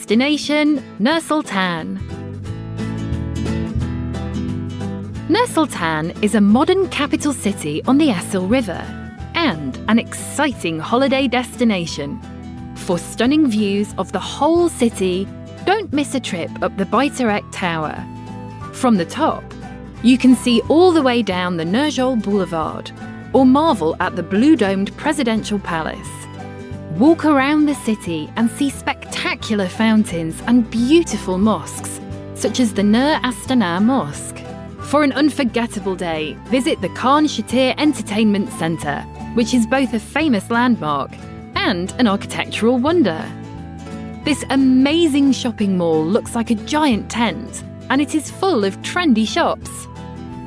destination, NUR-SULTAN. NUR-SULTAN is a modern capital city on the Asil River and an exciting holiday destination. For stunning views of the whole city, don't miss a trip up the Baytarek Tower. From the top, you can see all the way down the Nurjol Boulevard, or marvel at the blue-domed Presidential Palace. Walk around the city and see spectacular fountains and beautiful mosques, such as the Nur-Astana Mosque. For an unforgettable day, visit the Khan Shatir Entertainment Centre, which is both a famous landmark and an architectural wonder. This amazing shopping mall looks like a giant tent, and it is full of trendy shops.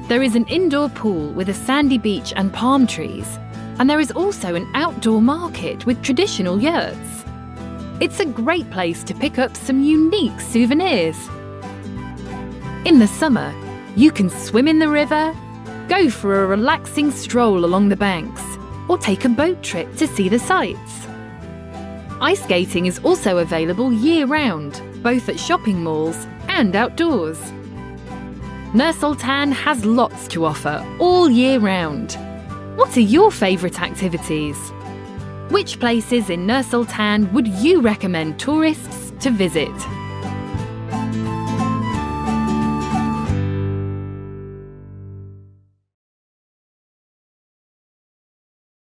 There is an indoor pool with a sandy beach and palm trees, and there is also an outdoor market with traditional yurts. It's a great place to pick up some unique souvenirs. In the summer, you can swim in the river, go for a relaxing stroll along the banks, or take a boat trip to see the sights. Ice skating is also available year-round, both at shopping malls and outdoors. NUR-SULTAN has lots to offer all year round. What are your favourite activities? Which places in NUR-SULTAN would you recommend tourists to visit?